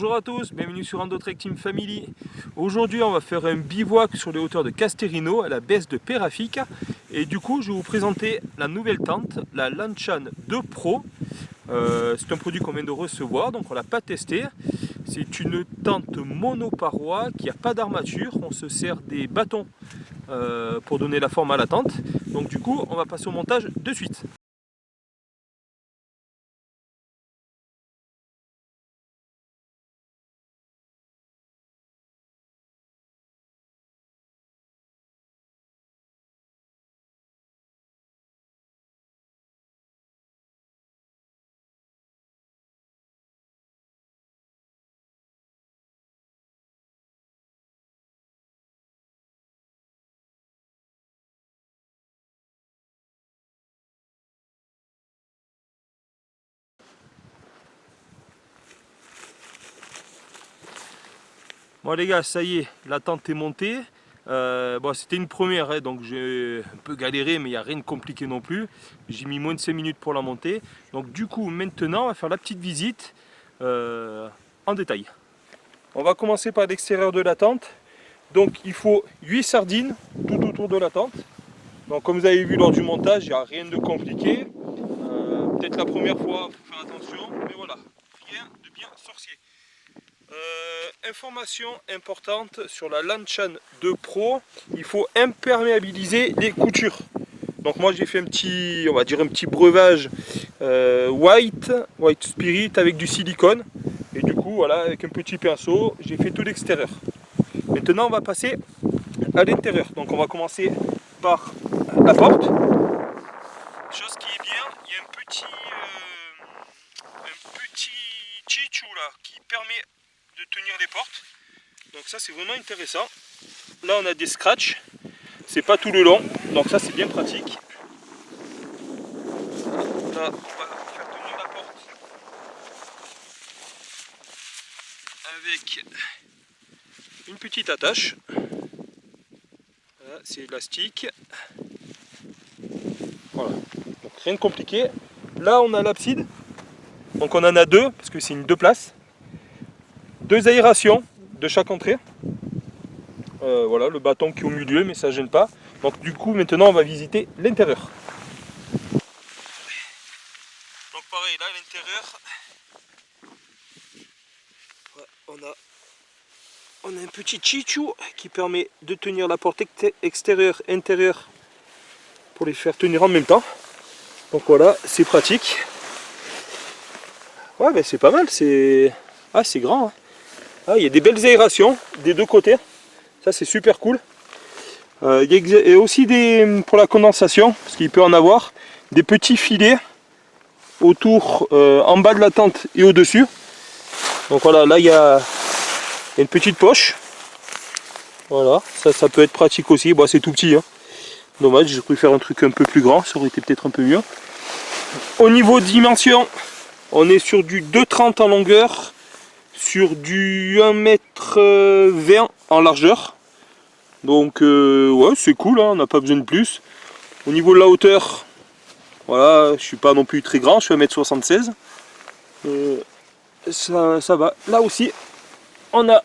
Bonjour à tous, bienvenue sur Endotrek Team Family. Aujourd'hui on va faire un bivouac sur les hauteurs de Casterino à la baisse de Perafik. Et du coup je vais vous présenter la nouvelle tente, la Lanchan 2 Pro. C'est un produit qu'on vient de recevoir, donc on l'a pas testé. C'est une tente monoparoi qui n'a pas d'armature, on se sert des bâtons pour donner la forme à la tente. Donc du coup on va passer au montage de suite. Bon les gars, ça y est, la tente est montée. Bon, c'était une première, hein, donc j'ai un peu galéré, mais il n'y a rien de compliqué non plus. J'ai mis moins de 5 minutes pour la monter. Donc du coup, maintenant, on va faire la petite visite en détail. On va commencer par l'extérieur de la tente. Donc il faut 8 sardines tout autour de la tente. Donc comme vous avez vu lors du montage, il n'y a rien de compliqué. Peut-être la première fois, il faut faire attention, mais voilà, rien de bien sorcier. Information importante sur la Lanchan 2 Pro, il faut imperméabiliser les coutures. Donc moi j'ai fait un petit, on va dire un petit breuvage white spirit avec du silicone. Et du coup voilà, avec un petit pinceau, j'ai fait tout l'extérieur. Maintenant on va passer à l'intérieur. Donc on va commencer par la porte. Chose qui est bien, il y a un petit chichou là qui permet de tenir les portes. Donc ça c'est vraiment intéressant. Là on a des scratchs, c'est pas tout le long, donc ça c'est bien pratique. Là on va faire tenir la porte avec une petite attache. Voilà, c'est élastique. Voilà, donc rien de compliqué. Là on a l'abside, donc on en a deux parce que c'est une 2 places. 2 aérations de chaque entrée. Voilà, le bâton qui est au milieu, mais ça gêne pas. Donc du coup, maintenant, on va visiter l'intérieur. Donc pareil, là, à l'intérieur, ouais, on a un petit chichou qui permet de tenir la porte extérieure, intérieure, pour les faire tenir en même temps. Donc voilà, c'est pratique. Ouais, ben c'est pas mal, c'est grand. Hein. Ah, il y a des belles aérations des deux côtés, ça c'est super cool. Il y a aussi pour la condensation, parce qu'il peut en avoir, des petits filets autour, en bas de la tente et au-dessus. Donc voilà, là il y a une petite poche. Voilà, ça peut être pratique aussi. Bon, c'est tout petit, hein. Dommage, j'ai préféré un truc un peu plus grand, ça aurait été peut-être un peu mieux. Au niveau de dimension, on est sur du 2,30 en longueur, sur du 1,20 m en largeur. Donc ouais, c'est cool, hein, on n'a pas besoin de plus. Au niveau de la hauteur, voilà, je suis pas non plus très grand, je suis 1,76 m. Ça va. Là aussi, on a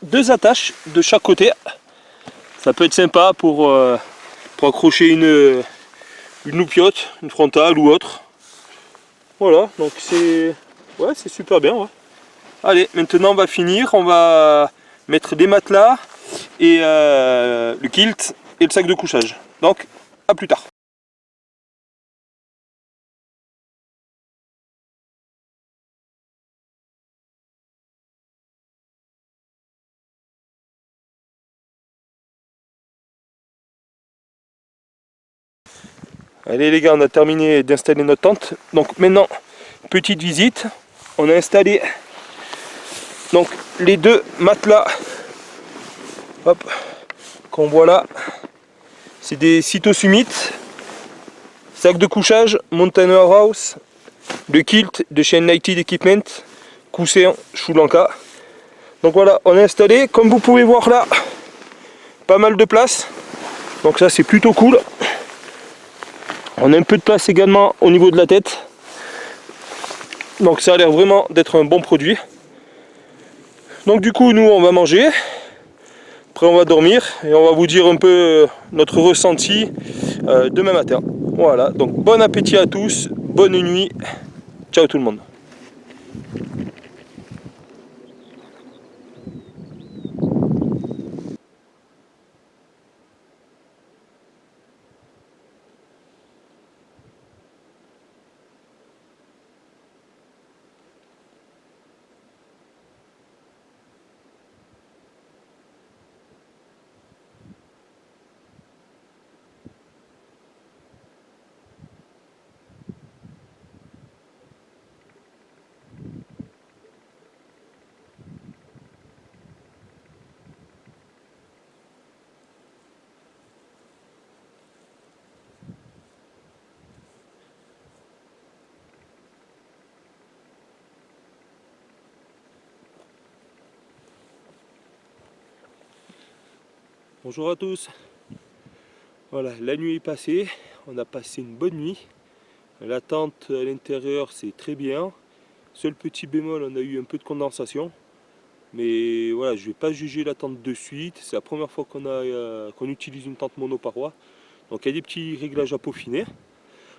2 attaches de chaque côté. Ça peut être sympa pour accrocher une loupiote, une frontale ou autre. Voilà, donc c'est super bien. Ouais. Allez, maintenant on va finir, on va mettre des matelas et le kilt et le sac de couchage. Donc, à plus tard. Allez les gars, on a terminé d'installer notre tente. Donc maintenant, petite visite. On a installé donc les 2 matelas, hop, qu'on voit là. C'est des Cyto Summit, sac de couchage, Mountain House, le kilt de chez United Equipment, coussin Sri Lanka. Donc voilà, on a installé, comme vous pouvez voir là, pas mal de place. Donc ça c'est plutôt cool. On a un peu de place également au niveau de la tête. Donc ça a l'air vraiment d'être un bon produit. Donc du coup nous on va manger, après on va dormir et on va vous dire un peu notre ressenti demain matin. Voilà, donc bon appétit à tous, bonne nuit, ciao tout le monde. Bonjour à tous. Voilà, la nuit est passée, on a passé une bonne nuit. La tente à l'intérieur c'est très bien. Seul petit bémol, on a eu un peu de condensation. Mais voilà, je ne vais pas juger la tente de suite. C'est la première fois qu'on utilise une tente monoparoi. Donc il y a des petits réglages à peaufiner.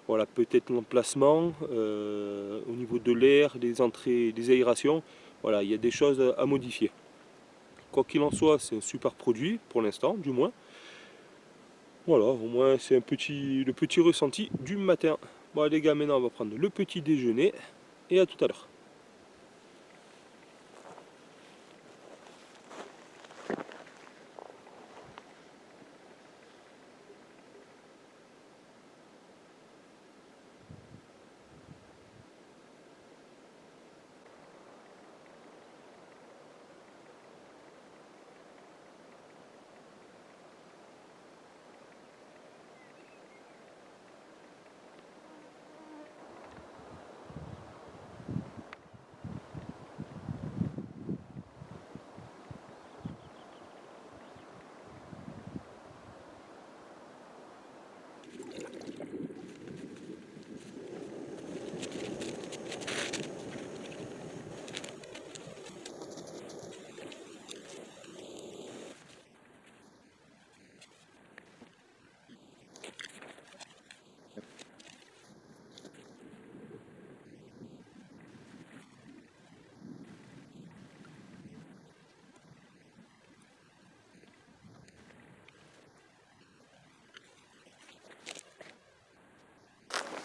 Voilà, peut-être l'emplacement, au niveau de l'air, des entrées, des aérations. Voilà, il y a des choses à modifier. Quoi qu'il en soit, c'est un super produit, pour l'instant, du moins. Voilà, au moins c'est le petit ressenti du matin. Bon les gars, maintenant on va prendre le petit déjeuner et à tout à l'heure.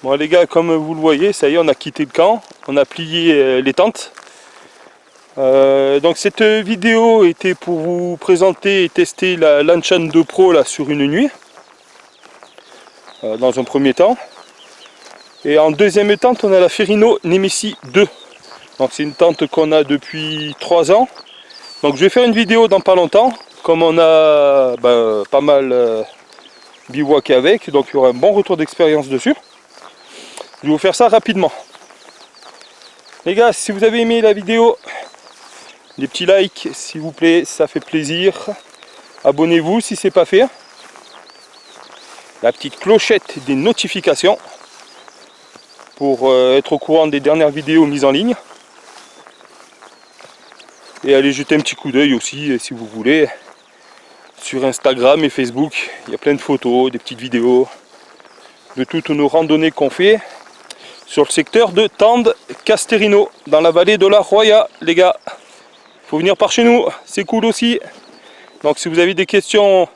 Bon les gars, comme vous le voyez, ça y est, on a quitté le camp, on a plié les tentes. Donc cette vidéo était pour vous présenter et tester la Lanshan 2 Pro là, sur une nuit. Dans un premier temps. Et en deuxième tente, on a la Ferrino Nemesis 2. Donc c'est une tente qu'on a depuis 3 ans. Donc je vais faire une vidéo dans pas longtemps, comme on a pas mal bivouaqué avec, donc il y aura un bon retour d'expérience dessus. Je vais vous faire ça rapidement. Les gars, si vous avez aimé la vidéo, des petits likes s'il vous plaît, ça fait plaisir. Abonnez-vous si ce n'est pas fait. La petite clochette des notifications pour être au courant des dernières vidéos mises en ligne. Et allez jeter un petit coup d'œil aussi si vous voulez sur Instagram et Facebook. Il y a plein de photos, des petites vidéos de toutes nos randonnées qu'on fait sur le secteur de Tende Casterino dans la vallée de la Roya. Les gars, il faut venir par chez nous, c'est cool aussi. Donc si vous avez des questions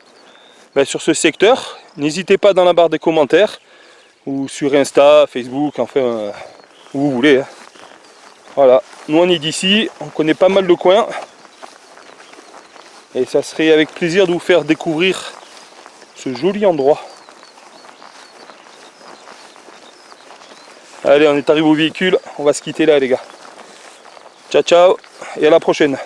sur ce secteur, n'hésitez pas dans la barre des commentaires ou sur Insta, Facebook, enfin où vous voulez. Voilà, nous on est d'ici, on connaît pas mal le coin et ça serait avec plaisir de vous faire découvrir ce joli endroit. Allez, on est arrivé au véhicule, on va se quitter là les gars. Ciao ciao et à la prochaine.